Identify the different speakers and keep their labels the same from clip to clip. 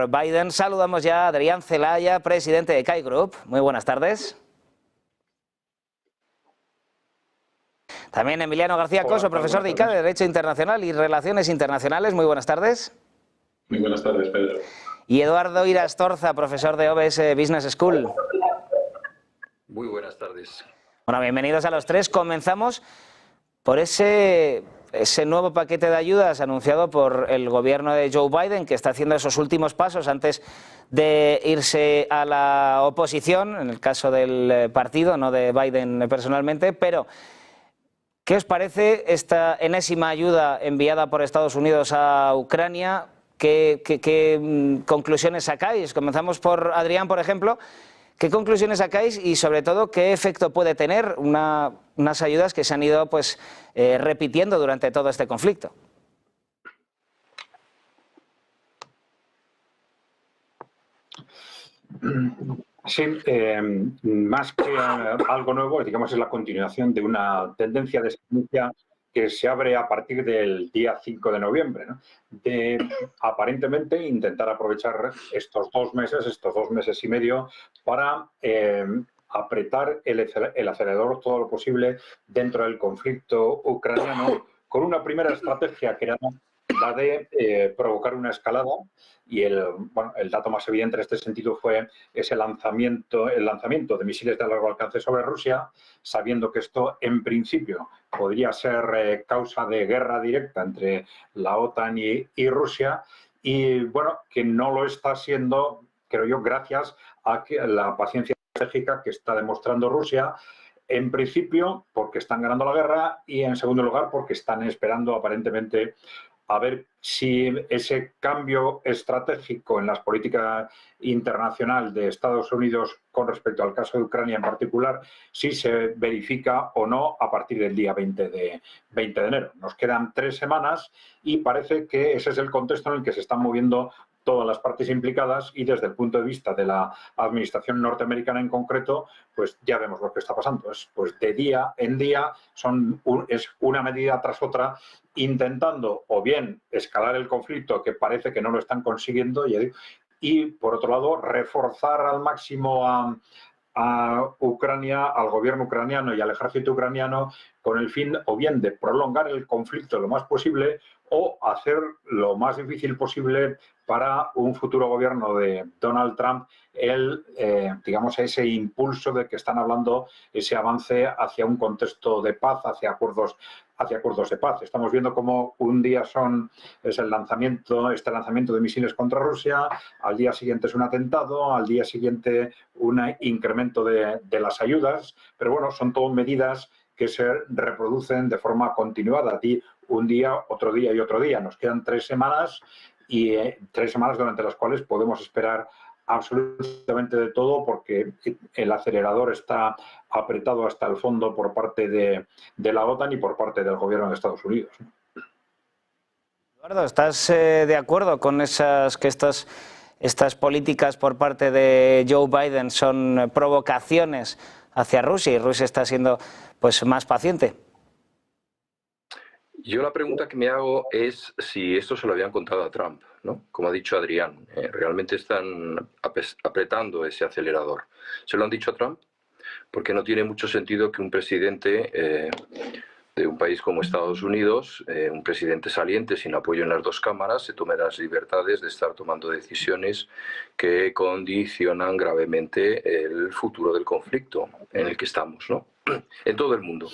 Speaker 1: Biden. Saludamos ya a Adrián Celaya, presidente de CAI Group. Muy buenas tardes. También Emiliano García Coso, profesor de ICADE, Derecho Internacional y Relaciones Internacionales. Muy buenas tardes.
Speaker 2: Muy buenas tardes, Pedro.
Speaker 1: Y Eduardo Irastorza, profesor de OBS Business School.
Speaker 3: Muy buenas tardes.
Speaker 1: Bueno, bienvenidos a los tres. Comenzamos por ese nuevo paquete de ayudas anunciado por el gobierno de Joe Biden, que está haciendo esos últimos pasos antes de irse a la oposición, en el caso del partido, no de Biden personalmente, pero ¿qué os parece esta enésima ayuda enviada por Estados Unidos a Ucrania? ¿Qué conclusiones sacáis? Comenzamos por Adrián, por ejemplo. ¿Qué conclusiones sacáis y, sobre todo, qué efecto puede tener unas ayudas que se han ido repitiendo durante todo este conflicto?
Speaker 4: Sí, más que algo nuevo, digamos, es la continuación de una tendencia de experiencia que se abre a partir del día 5 de noviembre, ¿no? De aparentemente intentar aprovechar estos 2 meses y medio, para apretar el acelerador todo lo posible dentro del conflicto ucraniano, con una primera estrategia que era la de provocar una escalada. Y el dato más evidente en este sentido fue ese lanzamiento de misiles de largo alcance sobre Rusia, sabiendo que esto en principio podría ser causa de guerra directa entre la OTAN y Rusia, y bueno, que no lo está siendo, creo yo, gracias a la paciencia estratégica que está demostrando Rusia. En principio, porque están ganando la guerra, y en segundo lugar, porque están esperando aparentemente a ver si ese cambio estratégico en las políticas internacional de Estados Unidos con respecto al caso de Ucrania en particular, si se verifica o no a partir del día 20 de enero. Nos quedan 3 semanas y parece que ese es el contexto en el que se están moviendo todas las partes implicadas, y desde el punto de vista de la administración norteamericana en concreto, pues ya vemos lo que está pasando. Pues de día en día es una medida tras otra, intentando o bien escalar el conflicto, que parece que no lo están consiguiendo, y por otro lado reforzar al máximo a Ucrania, al gobierno ucraniano y al ejército ucraniano, con el fin o bien de prolongar el conflicto lo más posible, o hacer lo más difícil posible para un futuro gobierno de Donald Trump digamos, ese impulso de que están hablando, ese avance hacia un contexto de paz, hacia acuerdos de paz. Estamos viendo cómo un día es este lanzamiento de misiles contra Rusia, al día siguiente es un atentado, al día siguiente un incremento de las ayudas, pero bueno, son todo medidas que se reproducen de forma continuada, un día, otro día y otro día. Nos quedan 3 semanas, y 3 semanas durante las cuales podemos esperar absolutamente de todo, porque el acelerador está apretado hasta el fondo por parte de la OTAN y por parte del gobierno de Estados Unidos.
Speaker 1: Eduardo, ¿estás de acuerdo con que estas políticas por parte de Joe Biden son provocaciones hacia Rusia, y Rusia está siendo más paciente?
Speaker 3: Yo la pregunta que me hago es si esto se lo habían contado a Trump, ¿no? Como ha dicho Adrián, realmente están apretando ese acelerador. ¿Se lo han dicho a Trump? Porque no tiene mucho sentido que un presidente de un país como Estados Unidos, un presidente saliente sin apoyo en las 2 cámaras, se tome las libertades de estar tomando decisiones que condicionan gravemente el futuro del conflicto en el que estamos, ¿no? En todo el mundo.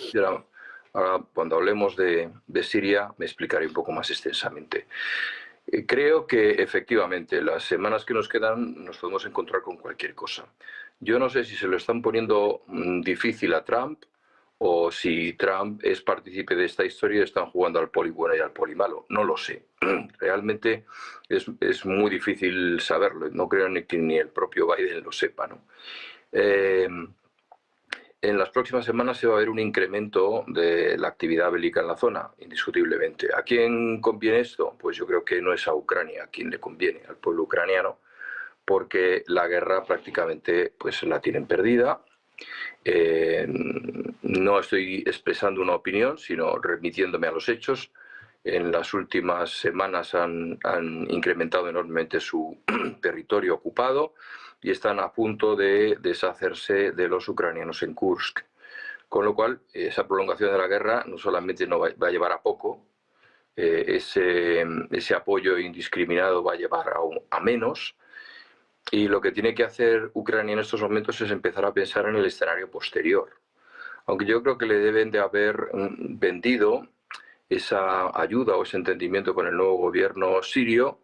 Speaker 3: Ahora, cuando hablemos de Siria, me explicaré un poco más extensamente. Creo que efectivamente las semanas que nos quedan nos podemos encontrar con cualquier cosa. Yo no sé si se lo están poniendo difícil a Trump, o si Trump es partícipe de esta historia y están jugando al poli bueno y al poli malo. No lo sé. Realmente es muy difícil saberlo. No creo que ni el propio Biden lo sepa, ¿no? En las próximas semanas se va a ver un incremento de la actividad bélica en la zona, indiscutiblemente. ¿A quién conviene esto? Pues yo creo que no es a Ucrania a quien le conviene, al pueblo ucraniano, porque la guerra prácticamente la tienen perdida. No estoy expresando una opinión, sino remitiéndome a los hechos. en las últimas semanas han incrementado enormemente su territorio ocupado y están a punto de deshacerse de los ucranianos en Kursk. Con lo cual, esa prolongación de la guerra no solamente no va a llevar a poco, ese apoyo indiscriminado va a llevar a menos, y lo que tiene que hacer Ucrania en estos momentos es empezar a pensar en el escenario posterior. Aunque yo creo que le deben de haber vendido esa ayuda o ese entendimiento con el nuevo gobierno sirio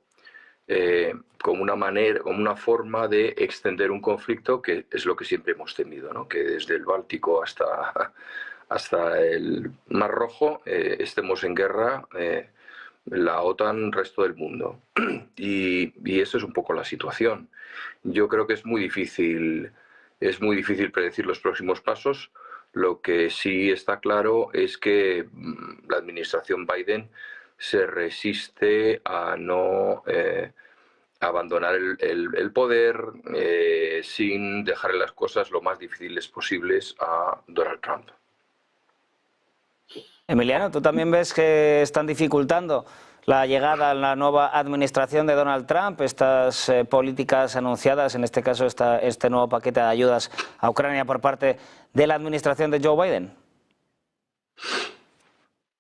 Speaker 3: como una forma de extender un conflicto, que es lo que siempre hemos temido, ¿no? Que desde el Báltico hasta el Mar Rojo estemos en guerra, la OTAN, el resto del mundo. Y eso es un poco la situación. Yo creo que es muy difícil predecir los próximos pasos. Lo que sí está claro es que la administración Biden se resiste a no abandonar el poder sin dejarle las cosas lo más difíciles posibles a Donald Trump.
Speaker 1: Emiliano, ¿tú también ves que están dificultando la llegada a la nueva administración de Donald Trump, estas políticas anunciadas, en este caso este nuevo paquete de ayudas a Ucrania por parte de la administración de Joe Biden?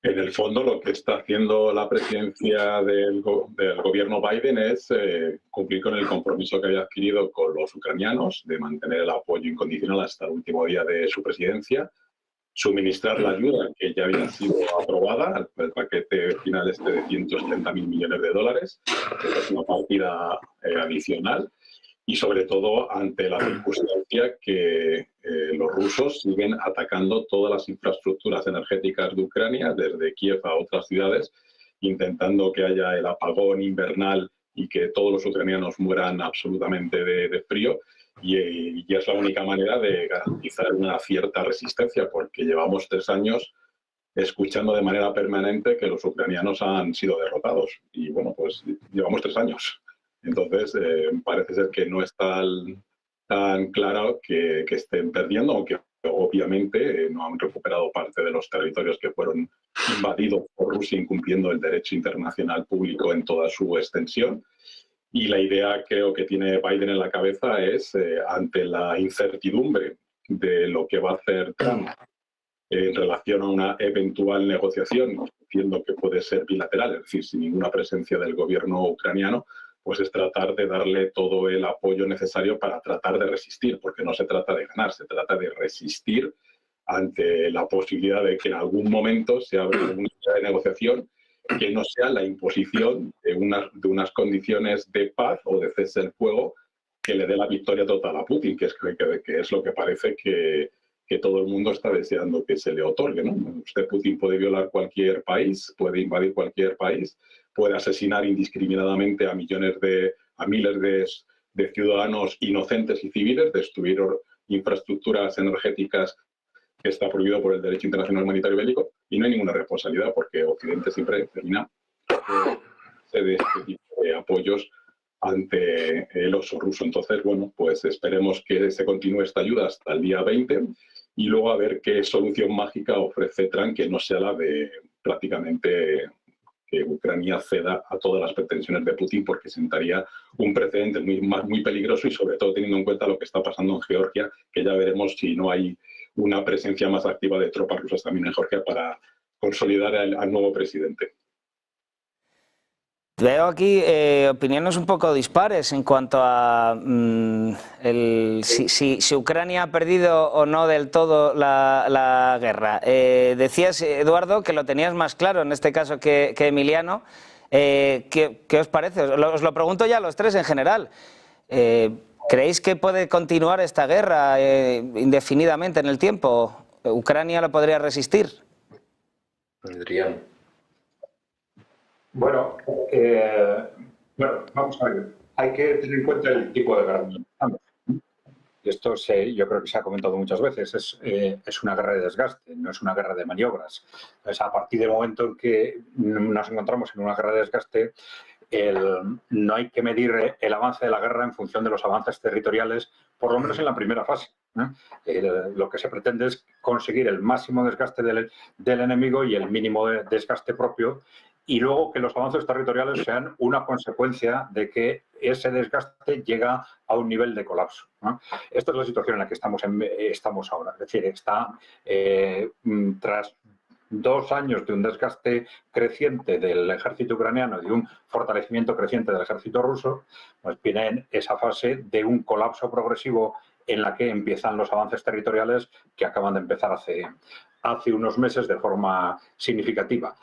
Speaker 2: En el fondo, lo que está haciendo la presidencia del gobierno Biden es cumplir con el compromiso que había adquirido con los ucranianos de mantener el apoyo incondicional hasta el último día de su presidencia, suministrar la ayuda que ya había sido aprobada, el paquete final de 180.000 millones de dólares, que es una partida adicional, y sobre todo ante la circunstancia que los rusos siguen atacando todas las infraestructuras energéticas de Ucrania, desde Kiev a otras ciudades, intentando que haya el apagón invernal y que todos los ucranianos mueran absolutamente de frío. Y es la única manera de garantizar una cierta resistencia, porque llevamos 3 años escuchando de manera permanente que los ucranianos han sido derrotados. Y bueno, pues llevamos 3 años. Entonces, parece ser que no es tan claro que estén perdiendo, aunque obviamente no han recuperado parte de los territorios que fueron invadidos por Rusia, incumpliendo el derecho internacional público en toda su extensión. Y la idea, creo, que tiene Biden en la cabeza es, ante la incertidumbre de lo que va a hacer Trump en relación a una eventual negociación, entiendo que puede ser bilateral, es decir, sin ninguna presencia del gobierno ucraniano, pues es tratar de darle todo el apoyo necesario para tratar de resistir, porque no se trata de ganar, se trata de resistir ante la posibilidad de que en algún momento se abra una vía de negociación que no sea la imposición de unas condiciones de paz o de cese el fuego que le dé la victoria total a Putin, que es lo que parece que todo el mundo está deseando que se le otorgue, ¿no? Usted, Putin, puede violar cualquier país, puede invadir cualquier país, puede asesinar indiscriminadamente a miles de ciudadanos inocentes y civiles, destruir infraestructuras energéticas que está prohibido por el derecho internacional humanitario bélico, y no hay ninguna responsabilidad porque Occidente siempre termina de este tipo de apoyos ante el oso ruso. Entonces, bueno, pues esperemos que se continúe esta ayuda hasta el día 20 y luego a ver qué solución mágica ofrece Trump, que no sea la de prácticamente que Ucrania ceda a todas las pretensiones de Putin, porque sentaría un precedente muy peligroso, y sobre todo teniendo en cuenta lo que está pasando en Georgia, que ya veremos si no hay una presencia más activa de tropas rusas también en Georgia para consolidar al nuevo presidente.
Speaker 1: Veo aquí opiniones un poco dispares en cuanto a si Ucrania ha perdido o no del todo la guerra. Decías, Eduardo, que lo tenías más claro en este caso que Emiliano. ¿Qué os parece? Os lo pregunto ya a los tres en general. ¿Creéis que puede continuar esta guerra indefinidamente en el tiempo? ¿Ucrania lo podría resistir?
Speaker 3: Adrián.
Speaker 4: Bueno, vamos a ver. Hay que tener en cuenta el tipo de guerra. Y esto yo creo que se ha comentado muchas veces. Es una guerra de desgaste, no es una guerra de maniobras. Entonces, a partir del momento en que nos encontramos en una guerra de desgaste, no hay que medir el avance de la guerra en función de los avances territoriales, por lo menos en la primera fase. Lo que se pretende es conseguir el máximo desgaste del enemigo y el mínimo desgaste propio, y luego que los avances territoriales sean una consecuencia de que ese desgaste llega a un nivel de colapso, ¿no? Esta es la situación en la que estamos ahora. Es decir, tras 2 años de un desgaste creciente del ejército ucraniano y de un fortalecimiento creciente del ejército ruso, pues viene en esa fase de un colapso progresivo en la que empiezan los avances territoriales que acaban de empezar hace unos meses de forma significativa.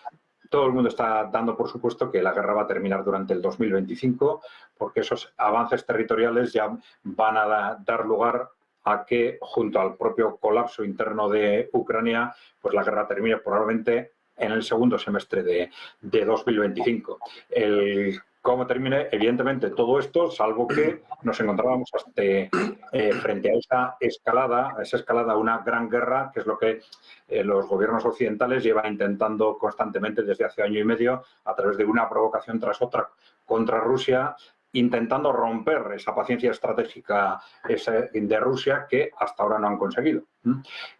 Speaker 4: Todo el mundo está dando por supuesto que la guerra va a terminar durante el 2025, porque esos avances territoriales ya van a dar lugar a que, junto al propio colapso interno de Ucrania, pues la guerra termine probablemente en el segundo semestre de 2025. ¿Cómo termine? Evidentemente todo esto, salvo que nos encontrábamos frente a esa escalada, una gran guerra, que es lo que los gobiernos occidentales llevan intentando constantemente desde hace año y medio, a través de una provocación tras otra contra Rusia, intentando romper esa paciencia estratégica de Rusia que hasta ahora no han conseguido.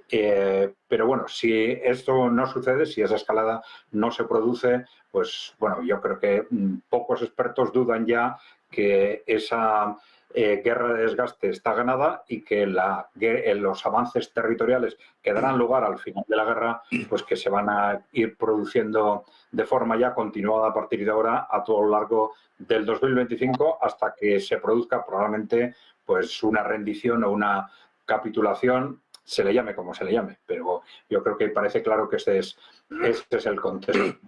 Speaker 4: Pero bueno, si esto no sucede, si esa escalada no se produce, pues bueno, yo creo que pocos expertos dudan ya que esa guerra de desgaste está ganada y que los avances territoriales que darán lugar al final de la guerra, pues que se van a ir produciendo de forma ya continuada a partir de ahora a todo lo largo del 2025 hasta que se produzca probablemente pues una rendición o una capitulación, se le llame como se le llame, pero yo creo que parece claro que este es el contexto.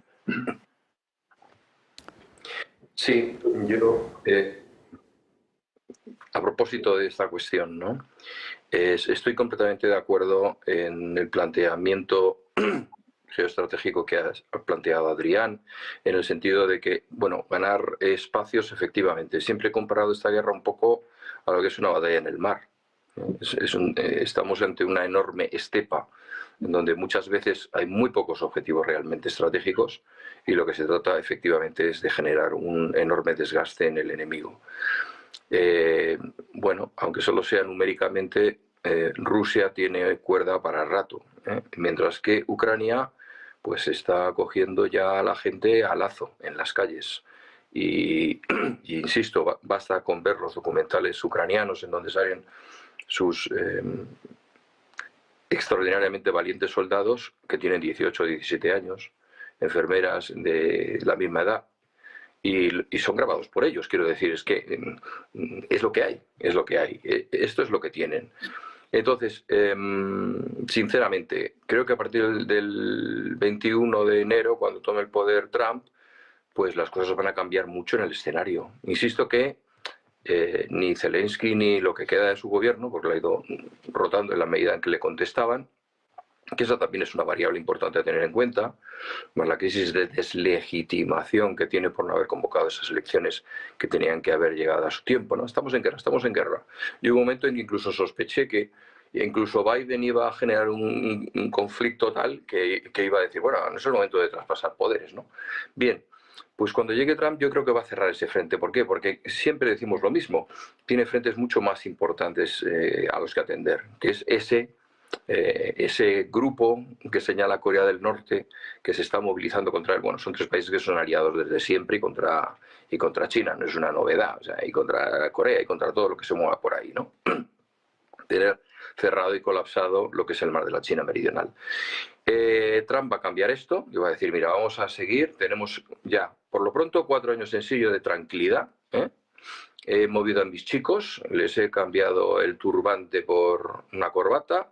Speaker 3: Sí, yo a propósito de esta cuestión, ¿no? Estoy completamente de acuerdo en el planteamiento geoestratégico que ha planteado Adrián, en el sentido de que, bueno, ganar espacios, efectivamente. Siempre he comparado esta guerra un poco a lo que es una batalla en el mar. Estamos ante una enorme estepa, en donde muchas veces hay muy pocos objetivos realmente estratégicos y lo que se trata efectivamente es de generar un enorme desgaste en el enemigo. Bueno, aunque solo sea numéricamente, Rusia tiene cuerda para rato, mientras que Ucrania pues está cogiendo ya a la gente a lazo en las calles. Y insisto, basta con ver los documentales ucranianos en donde salen sus extraordinariamente valientes soldados que tienen 18 o 17 años, enfermeras de la misma edad, y son grabados por ellos. Quiero decir, es que es lo que hay, esto es lo que tienen. Entonces, sinceramente, creo que a partir del 21 de enero, cuando tome el poder Trump, pues las cosas van a cambiar mucho en el escenario. Insisto que ni Zelensky ni lo que queda de su gobierno, porque lo ha ido rotando en la medida en que le contestaban, que esa también es una variable importante a tener en cuenta, más la crisis de deslegitimación que tiene por no haber convocado esas elecciones que tenían que haber llegado a su tiempo, ¿no? Estamos en guerra. Y hubo un momento en que incluso sospeché que incluso Biden iba a generar un conflicto tal que iba a decir, bueno, no es el momento de traspasar poderes, ¿no? Bien, pues cuando llegue Trump yo creo que va a cerrar ese frente. ¿Por qué? Porque siempre decimos lo mismo, tiene frentes mucho más importantes a los que atender, que es ese grupo que señala Corea del Norte, que se está movilizando contra él. Bueno, son 3 países que son aliados desde siempre y contra China, no es una novedad, o sea, y contra Corea y contra todo lo que se mueva por ahí, ¿no? Tener cerrado y colapsado lo que es el mar de la China meridional. Trump va a cambiar esto y va a decir, mira, vamos a seguir, tenemos ya, por lo pronto, 4 años sencillos de tranquilidad, He movido a mis chicos, les he cambiado el turbante por una corbata,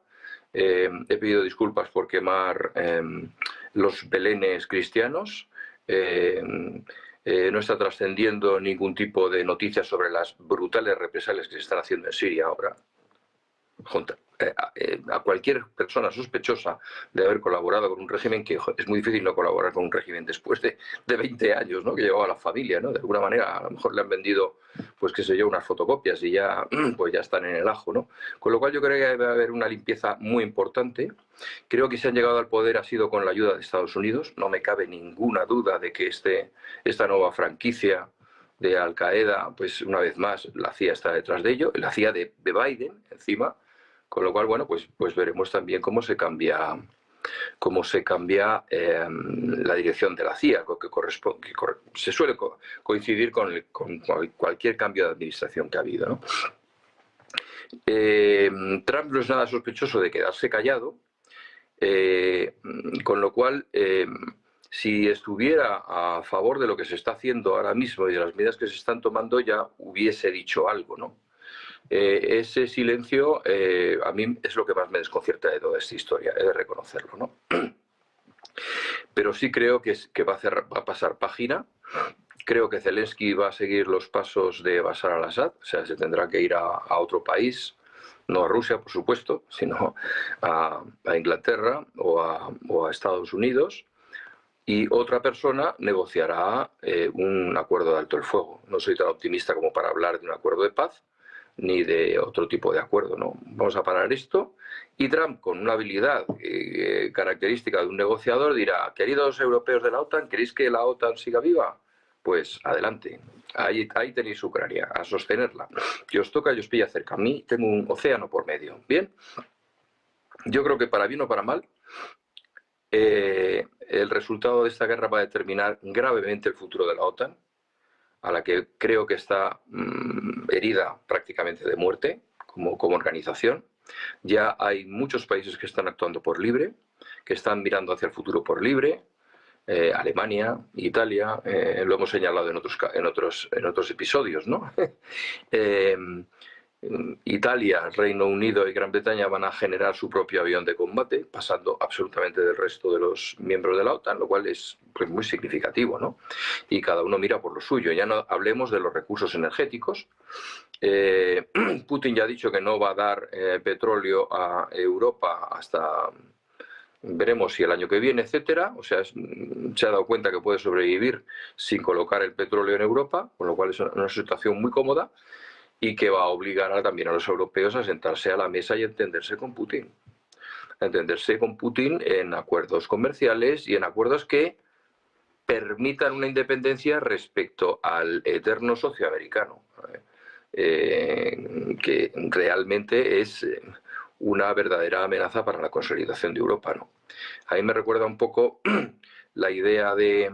Speaker 3: he pedido disculpas por quemar los belenes cristianos, no está trascendiendo ningún tipo de noticias sobre las brutales represalias que se están haciendo en Siria ahora. A cualquier persona sospechosa de haber colaborado con un régimen, que es muy difícil no colaborar con un régimen después de 20 años, ¿no?, que llevaba a la familia, ¿no? De alguna manera a lo mejor le han vendido, pues qué sé yo, unas fotocopias y ya, pues ya están en el ajo, ¿no? Con lo cual yo creo que debe haber una limpieza muy importante. Creo que si han llegado al poder ha sido con la ayuda de Estados Unidos. No me cabe ninguna duda de que esta nueva franquicia de Al-Qaeda, pues una vez más la CIA está detrás de ello, la CIA de Biden encima. Con lo cual, bueno, pues veremos también cómo se cambia cómo se cambia la dirección de la CIA, que se suele coincidir con cualquier cambio de administración que ha habido, ¿no? Trump no es nada sospechoso de quedarse callado, con lo cual, si estuviera a favor de lo que se está haciendo ahora mismo y de las medidas que se están tomando, ya hubiese dicho algo, ¿no? Ese silencio a mí es lo que más me desconcierta de toda esta historia, he de reconocerlo, ¿no? Pero sí creo que va a pasar página. Creo que Zelensky va a seguir los pasos de Bashar al-Assad, o sea, se tendrá que ir a otro país, no a Rusia, por supuesto, sino a Inglaterra o a Estados Unidos, y otra persona negociará un acuerdo de alto el fuego. No soy tan optimista como para hablar de un acuerdo de paz, ni de otro tipo de acuerdo, ¿no? Vamos a parar esto, y Trump, con una habilidad característica de un negociador, dirá: queridos europeos de la OTAN, ¿queréis que la OTAN siga viva? Pues adelante, ahí tenéis Ucrania, a sostenerla. Que os toca y os pilla cerca. A mí tengo un océano por medio. Bien, yo creo que para bien o para mal, el resultado de esta guerra va a determinar gravemente el futuro de la OTAN, a la que creo que está herida prácticamente de muerte como organización. Ya hay muchos países que están actuando por libre, que están mirando hacia el futuro por libre. Alemania, Italia, lo hemos señalado en otros episodios, ¿no? Italia, Reino Unido y Gran Bretaña van a generar su propio avión de combate, pasando absolutamente del resto de los miembros de la OTAN, lo cual es pues, muy significativo, ¿no? Y cada uno mira por lo suyo. Ya no hablemos de los recursos energéticos. Putin ya ha dicho que no va a dar petróleo a Europa hasta... veremos si el año que viene, etcétera. O sea, se ha dado cuenta que puede sobrevivir sin colocar el petróleo en Europa, con lo cual es una situación muy cómoda, y que va a obligar también a los europeos a sentarse a la mesa y entenderse con Putin. Entenderse con Putin en acuerdos comerciales y en acuerdos que permitan una independencia respecto al eterno socio americano, que realmente es una verdadera amenaza para la consolidación de Europa, ¿no? A mí me recuerda un poco la idea de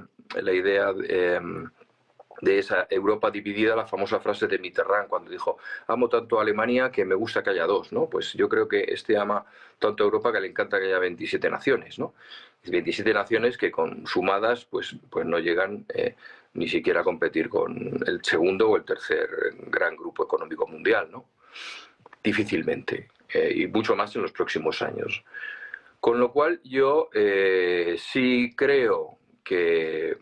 Speaker 3: esa Europa dividida, la famosa frase de Mitterrand cuando dijo: amo tanto a Alemania que me gusta que haya dos, ¿no? Pues yo creo que ama tanto a Europa que le encanta que haya 27 naciones, ¿no? 27 naciones que sumadas pues no llegan ni siquiera a competir con el segundo o el tercer gran grupo económico mundial, ¿no? Difícilmente, y mucho más en los próximos años. Con lo cual yo sí creo que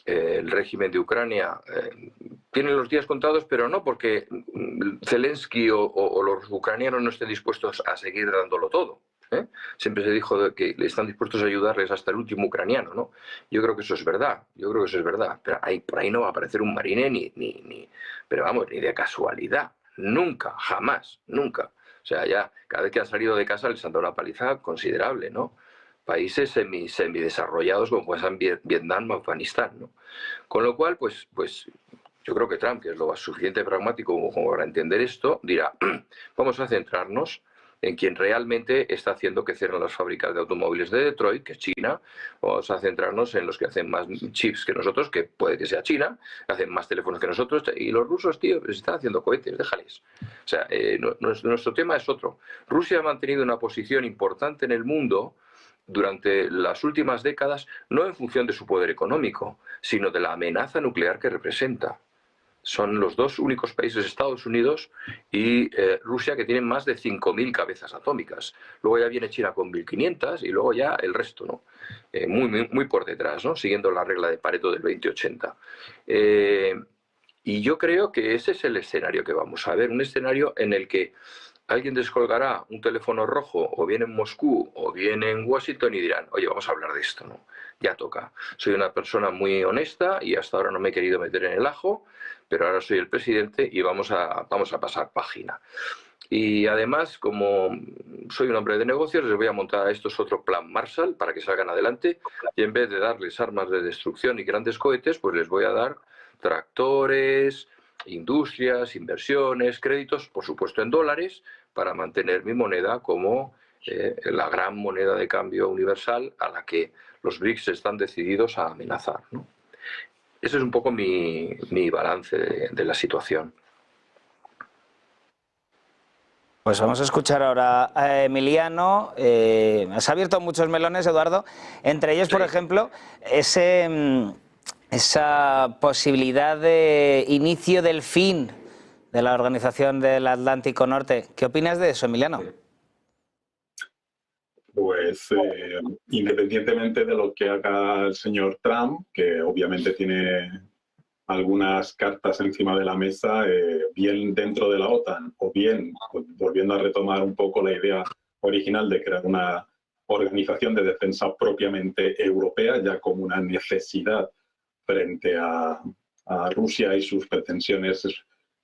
Speaker 3: el régimen de Ucrania tiene los días contados, pero no porque Zelensky o los ucranianos no estén dispuestos a seguir dándolo todo. Siempre se dijo que están dispuestos a ayudarles hasta el último ucraniano, ¿no? Yo creo que eso es verdad, pero por ahí no va a aparecer un marine pero vamos, ni de casualidad, nunca, jamás, nunca. O sea, ya cada vez que han salido de casa les han dado una paliza considerable, ¿no? Países semidesarrollados como pueden ser Vietnam o Afganistán, ¿no? Con lo cual, pues yo creo que Trump, que es lo suficiente pragmático como para entender esto, dirá: vamos a centrarnos en quien realmente está haciendo que cierren las fábricas de automóviles de Detroit, que es China. Vamos a centrarnos en los que hacen más chips que nosotros, que puede que sea China, hacen más teléfonos que nosotros, y los rusos, tío, les están haciendo cohetes, déjales. O sea, nuestro tema es otro. Rusia ha mantenido una posición importante en el mundo durante las últimas décadas, no en función de su poder económico, sino de la amenaza nuclear que representa. Son los dos únicos países, Estados Unidos y Rusia, que tienen más de 5.000 cabezas atómicas. Luego ya viene China con 1.500 y luego ya el resto, ¿no? Muy por detrás, ¿no? Siguiendo la regla de Pareto del 20-80. Y yo creo que ese es el escenario que vamos a ver, un escenario en el que alguien descolgará un teléfono rojo, o bien en Moscú, o bien en Washington, y dirán: oye, vamos a hablar de esto, ¿no? Ya toca. Soy una persona muy honesta y hasta ahora no me he querido meter en el ajo, pero ahora soy el presidente y vamos a pasar página. Y además, como soy un hombre de negocios, les voy a montar a estos otro plan Marshall para que salgan adelante, y en vez de darles armas de destrucción y grandes cohetes, pues les voy a dar tractores, industrias, inversiones, créditos, por supuesto en dólares, para mantener mi moneda como la gran moneda de cambio universal a la que los BRICS están decididos a amenazar, ¿no? Ese es un poco mi balance de la situación.
Speaker 1: Pues vamos a escuchar ahora a Emiliano. Has abierto muchos melones, Eduardo. Entre ellos, por ejemplo, esa posibilidad de inicio del fin de la Organización del Atlántico Norte. ¿Qué opinas de eso, Emiliano?
Speaker 2: Pues independientemente de lo que haga el señor Trump, que obviamente tiene algunas cartas encima de la mesa, bien dentro de la OTAN o bien volviendo a retomar un poco la idea original de crear una organización de defensa propiamente europea, ya como una necesidad frente a Rusia y sus pretensiones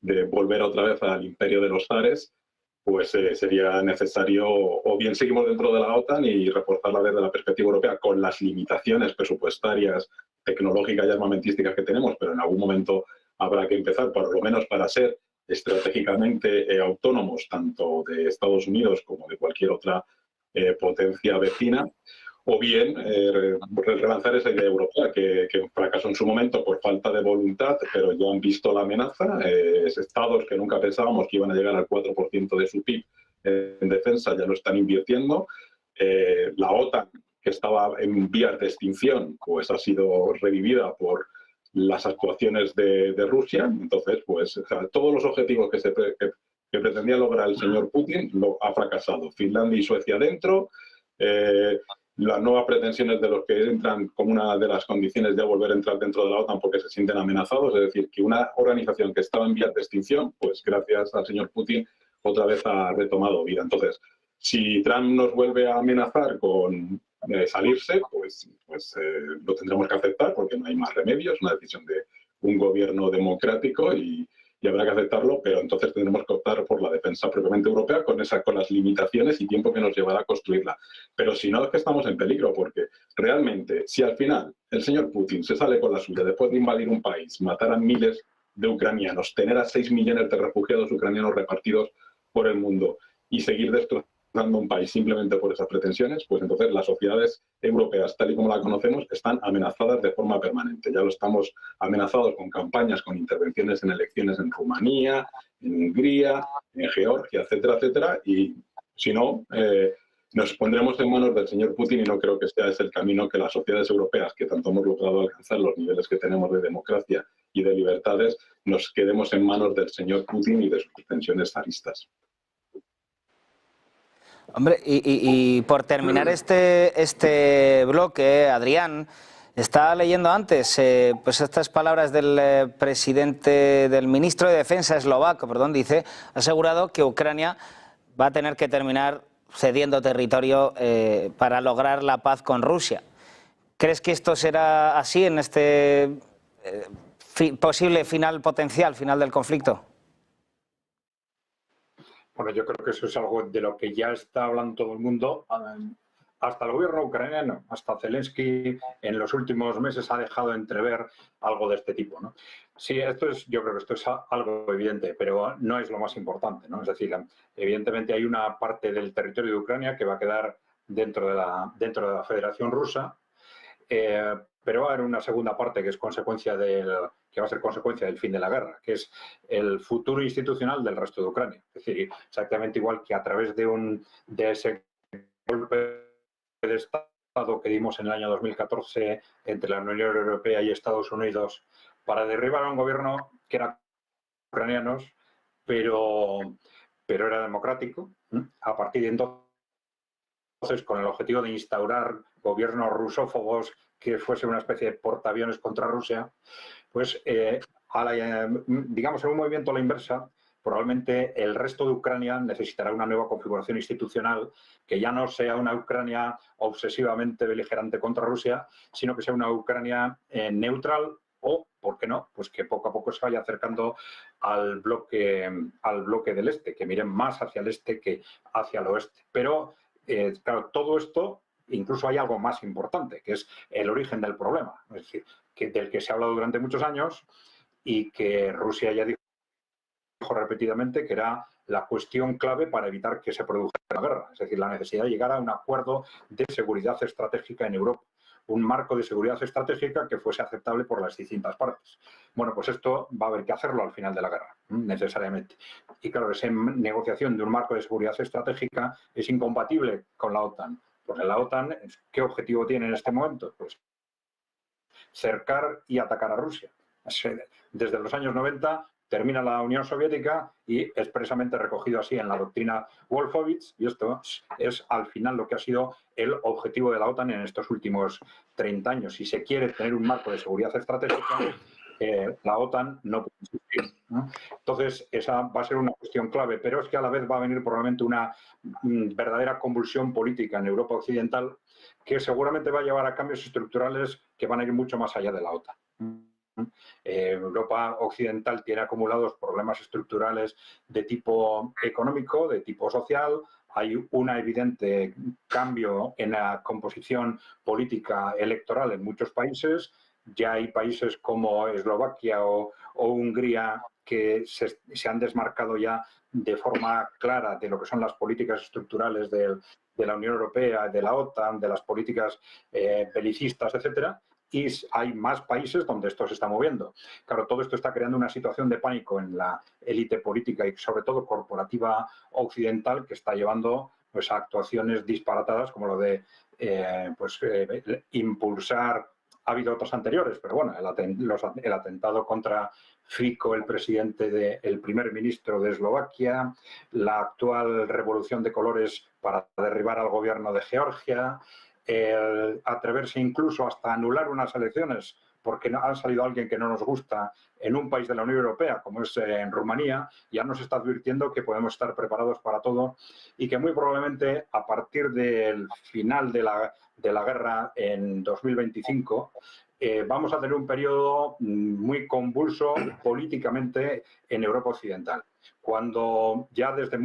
Speaker 2: de volver otra vez al imperio de los zares, pues sería necesario, o bien seguimos dentro de la OTAN y reforzarla desde la perspectiva europea con las limitaciones presupuestarias, tecnológicas y armamentísticas que tenemos, pero en algún momento habrá que empezar, por lo menos para ser estratégicamente autónomos, tanto de Estados Unidos como de cualquier otra potencia vecina, o bien relanzar esa idea europea que fracasó en su momento por falta de voluntad, pero ya han visto la amenaza. Estados que nunca pensábamos que iban a llegar al 4% de su PIB en defensa ya lo están invirtiendo. La OTAN, que estaba en vías de extinción, pues ha sido revivida por las actuaciones de Rusia. Entonces, pues o sea, todos los objetivos que pretendía lograr el señor Putin lo ha fracasado. Finlandia y Suecia dentro. Las nuevas pretensiones de los que entran como una de las condiciones de volver a entrar dentro de la OTAN porque se sienten amenazados, es decir, que una organización que estaba en vías de extinción, pues gracias al señor Putin otra vez ha retomado vida. Entonces, si Trump nos vuelve a amenazar con salirse, pues lo tendremos que aceptar porque no hay más remedio, es una decisión de un gobierno democrático y habrá que aceptarlo, pero entonces tendremos que optar por la defensa propiamente europea con las limitaciones y tiempo que nos llevará a construirla. Pero si no, es que estamos en peligro, porque realmente, si al final el señor Putin se sale con la suya después de invadir un país, matar a miles de ucranianos, tener a 6 millones de refugiados ucranianos repartidos por el mundo y seguir destrozando un país simplemente por esas pretensiones, pues entonces las sociedades europeas, tal y como la conocemos, están amenazadas de forma permanente. Ya lo estamos amenazados con campañas, con intervenciones en elecciones en Rumanía, en Hungría, en Georgia, etcétera, etcétera, y si no, nos pondremos en manos del señor Putin y no creo que sea ese el camino que las sociedades europeas, que tanto hemos logrado alcanzar los niveles que tenemos de democracia y de libertades, nos quedemos en manos del señor Putin y de sus pretensiones zaristas.
Speaker 1: Hombre, y por terminar este bloque, Adrián, estaba leyendo antes pues estas palabras del del ministro de Defensa eslovaco, dice, ha asegurado que Ucrania va a tener que terminar cediendo territorio para lograr la paz con Rusia. ¿Crees que esto será así en este posible final del conflicto?
Speaker 4: Bueno, yo creo que eso es algo de lo que ya está hablando todo el mundo. Hasta el gobierno ucraniano, hasta Zelensky, en los últimos meses ha dejado entrever algo de este tipo, ¿no? Sí, yo creo que esto es algo evidente, pero no es lo más importante, ¿no? Es decir, evidentemente hay una parte del territorio de Ucrania que va a quedar dentro de la Federación Rusa, pero va a haber una segunda parte que es que va a ser consecuencia del fin de la guerra, que es el futuro institucional del resto de Ucrania. Es decir, exactamente igual que a través de ese golpe de Estado que dimos en el año 2014 entre la Unión Europea y Estados Unidos para derribar a un gobierno que era ucranianos, pero era democrático. A partir de entonces, con el objetivo de instaurar gobiernos rusófobos que fuese una especie de portaaviones contra Rusia, pues digamos en un movimiento a la inversa, probablemente el resto de Ucrania necesitará una nueva configuración institucional que ya no sea una Ucrania obsesivamente beligerante contra Rusia, sino que sea una Ucrania neutral o, ¿por qué no?, pues que poco a poco se vaya acercando al bloque del este, que miren más hacia el este que hacia el oeste. Pero, claro, todo esto, incluso hay algo más importante, que es el origen del problema, es decir, del que se ha hablado durante muchos años y que Rusia ya dijo repetidamente que era la cuestión clave para evitar que se produjera la guerra, es decir, la necesidad de llegar a un acuerdo de seguridad estratégica en Europa, un marco de seguridad estratégica que fuese aceptable por las distintas partes. Bueno, pues esto va a haber que hacerlo al final de la guerra, necesariamente. Y claro, esa negociación de un marco de seguridad estratégica es incompatible con la OTAN, porque la OTAN, ¿qué objetivo tiene en este momento? Pues cercar y atacar a Rusia. Desde los años 90 termina la Unión Soviética y expresamente recogido así en la doctrina Wolfowitz, y esto es al final lo que ha sido el objetivo de la OTAN en estos últimos 30 años. Si se quiere tener un marco de seguridad estratégica, la OTAN no puede existir, ¿no? Entonces, esa va a ser una cuestión clave, pero es que a la vez va a venir probablemente una verdadera convulsión política en Europa Occidental que seguramente va a llevar a cambios estructurales que van a ir mucho más allá de la OTAN. Europa Occidental tiene acumulados problemas estructurales de tipo económico, de tipo social. Hay un evidente cambio en la composición política electoral en muchos países. Ya hay países como Eslovaquia o Hungría que se han desmarcado ya de forma clara de lo que son las políticas estructurales de la Unión Europea, de la OTAN, de las políticas belicistas, etcétera. Y hay más países donde esto se está moviendo. Claro, todo esto está creando una situación de pánico en la élite política y sobre todo corporativa occidental que está llevando pues, a actuaciones disparatadas como lo de impulsar. Ha habido otras anteriores, pero bueno, el atentado contra Fico, el primer ministro de Eslovaquia, la actual revolución de colores para derribar al gobierno de Georgia, el atreverse incluso hasta anular unas elecciones porque ha salido alguien que no nos gusta en un país de la Unión Europea, como es en Rumanía, ya nos está advirtiendo que podemos estar preparados para todo y que muy probablemente a partir del final de la guerra en 2025 vamos a tener un periodo muy convulso políticamente en Europa Occidental. Cuando ya desde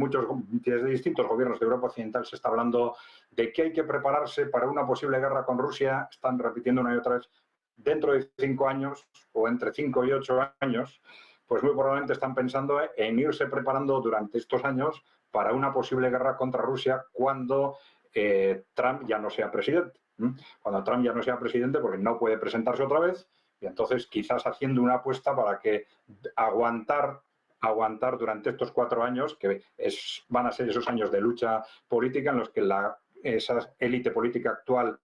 Speaker 4: distintos gobiernos de Europa Occidental se está hablando de que hay que prepararse para una posible guerra con Rusia, están repitiendo una y otra vez, dentro de 5 años o entre 5 y 8 años, pues muy probablemente están pensando en irse preparando durante estos años para una posible guerra contra Rusia cuando Trump ya no sea presidente. Cuando Trump ya no sea presidente, porque no puede presentarse otra vez, y entonces quizás haciendo una apuesta para que aguantar durante estos 4 años, que van a ser esos años de lucha política en los que esa élite política actual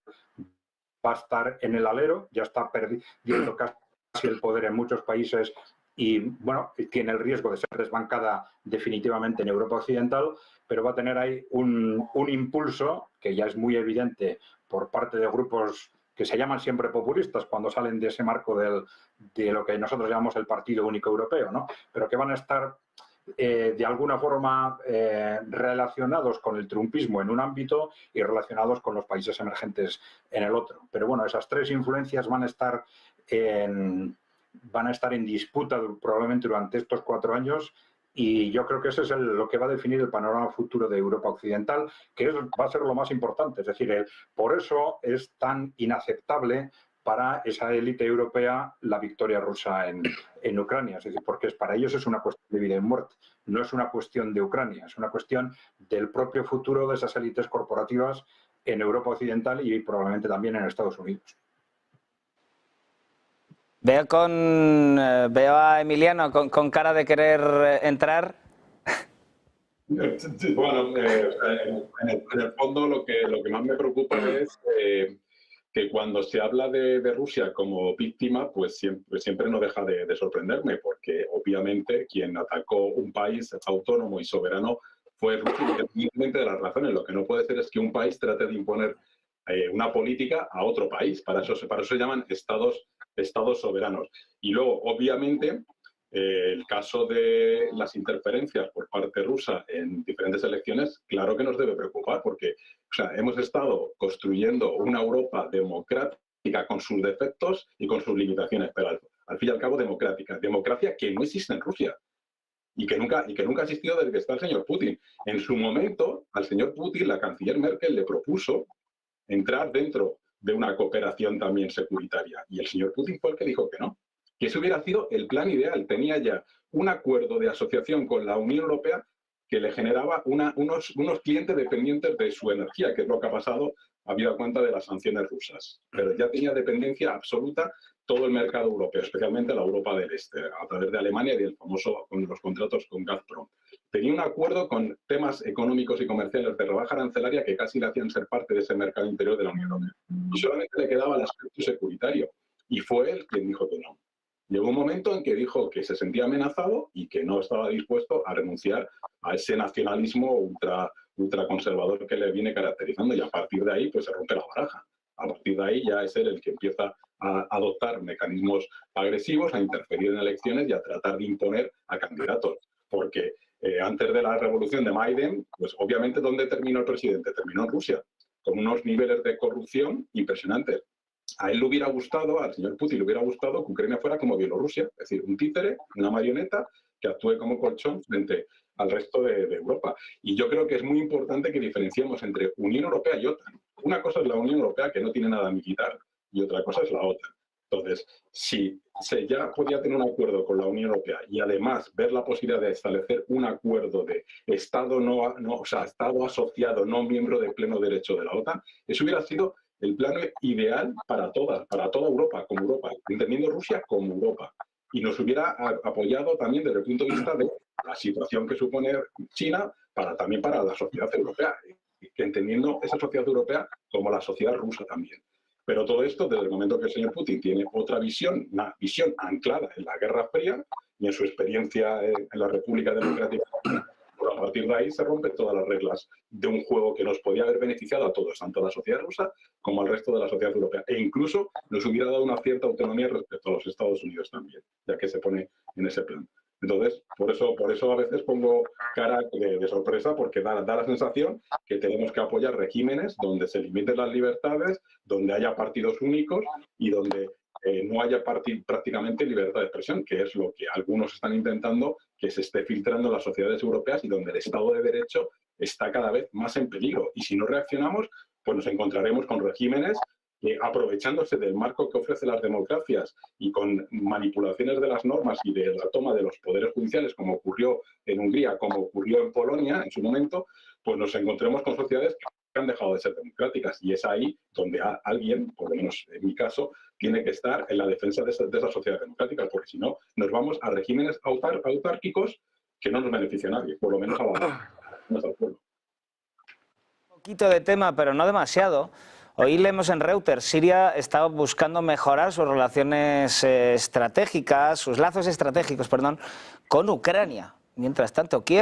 Speaker 4: va a estar en el alero, ya está perdiendo casi el poder en muchos países y, bueno, tiene el riesgo de ser desbancada definitivamente en Europa Occidental, pero va a tener ahí un impulso que ya es muy evidente por parte de grupos que se llaman siempre populistas cuando salen de ese marco de lo que nosotros llamamos el Partido Único Europeo, ¿no? Pero que van a estar de alguna forma relacionados con el trumpismo en un ámbito y relacionados con los países emergentes en el otro. Pero bueno, esas 3 influencias van a estar en disputa probablemente durante estos 4 años y yo creo que ese es lo que va a definir el panorama futuro de Europa Occidental, que va a ser lo más importante. Es decir, por eso es tan inaceptable para esa élite europea la victoria rusa en Ucrania. Es decir, porque para ellos es una cuestión de vida y muerte. No es una cuestión de Ucrania, es una cuestión del propio futuro de esas élites corporativas en Europa Occidental y probablemente también en Estados Unidos.
Speaker 1: Veo a Emiliano con cara de querer entrar.
Speaker 2: Bueno, en el fondo lo que más me preocupa es que cuando se habla de Rusia como víctima, pues siempre no deja de sorprenderme, porque obviamente quien atacó un país autónomo y soberano fue Rusia, independientemente de las razones. Lo que no puede ser es que un país trate de imponer una política a otro país. Para eso se llaman estados soberanos. Y luego, obviamente, el caso de las interferencias por parte rusa en diferentes elecciones, claro que nos debe preocupar, porque hemos estado construyendo una Europa democrática con sus defectos y con sus limitaciones, pero al fin y al cabo democrática. Democracia que no existe en Rusia y que nunca ha existido desde que está el señor Putin. En su momento, al señor Putin, la canciller Merkel le propuso entrar dentro de una cooperación también securitaria. Y el señor Putin fue el que dijo que no. Que ese hubiera sido el plan ideal. Tenía ya un acuerdo de asociación con la Unión Europea que le generaba unos clientes dependientes de su energía, que es lo que ha pasado habida cuenta de las sanciones rusas. Pero ya tenía dependencia absoluta todo el mercado europeo, especialmente la Europa del Este, a través de Alemania y del famoso con los contratos con Gazprom. Tenía un acuerdo con temas económicos y comerciales de rebaja arancelaria que casi le hacían ser parte de ese mercado interior de la Unión Europea. Y solamente le quedaba el aspecto securitario. Y fue él quien dijo que no. Llegó un momento en que dijo que se sentía amenazado y que no estaba dispuesto a renunciar a ese nacionalismo ultraconservador que le viene caracterizando, y a partir de ahí pues se rompe la baraja. A partir de ahí ya es él el que empieza a adoptar mecanismos agresivos, a interferir en elecciones y a tratar de imponer a candidatos. Porque antes de la revolución de Maiden, pues obviamente ¿dónde terminó el presidente? Terminó en Rusia, con unos niveles de corrupción impresionantes. A él le hubiera gustado, al señor Putin le hubiera gustado que Ucrania fuera como Bielorrusia, es decir, un títere, una marioneta que actúe como colchón frente al resto de Europa. Y yo creo que es muy importante que diferenciemos entre Unión Europea y OTAN. Una cosa es la Unión Europea, que no tiene nada militar, y otra cosa es la OTAN. Entonces, si se ya podía tener un acuerdo con la Unión Europea y además ver la posibilidad de establecer un acuerdo de Estado Estado asociado, no miembro de pleno derecho de la OTAN, eso hubiera sido el plano ideal para toda Europa, como Europa, entendiendo Rusia como Europa. Y nos hubiera apoyado también desde el punto de vista de la situación que supone China también para la sociedad europea, entendiendo esa sociedad europea como la sociedad rusa también. Pero todo esto, desde el momento que el señor Putin tiene otra visión, una visión anclada en la Guerra Fría y en su experiencia en la República Democrática, a partir de ahí se rompen todas las reglas de un juego que nos podía haber beneficiado a todos, tanto a la sociedad rusa como al resto de la sociedad europea. E incluso nos hubiera dado una cierta autonomía respecto a los Estados Unidos también, ya que se pone en ese plan. Entonces, por eso a veces pongo cara de sorpresa, porque da la sensación que tenemos que apoyar regímenes donde se limiten las libertades, donde haya partidos únicos y donde no haya prácticamente libertad de expresión, que es lo que algunos están intentando que se esté filtrando en las sociedades europeas y donde el Estado de Derecho está cada vez más en peligro. Y si no reaccionamos, pues nos encontraremos con regímenes aprovechándose del marco que ofrecen las democracias y con manipulaciones de las normas y de la toma de los poderes judiciales, como ocurrió en Hungría, como ocurrió en Polonia en su momento, pues nos encontremos con sociedades que han dejado de ser democráticas. Y es ahí donde alguien, por lo menos en mi caso, tiene que estar en la defensa de esas sociedades democráticas, porque si no, nos vamos a regímenes autárquicos que no nos beneficia a nadie, por lo menos al pueblo.
Speaker 1: Un poquito de tema, pero no demasiado. Hoy leemos en Reuters, Siria está buscando mejorar sus relaciones estratégicas, sus lazos estratégicos, perdón, con Ucrania. Mientras tanto, Kiev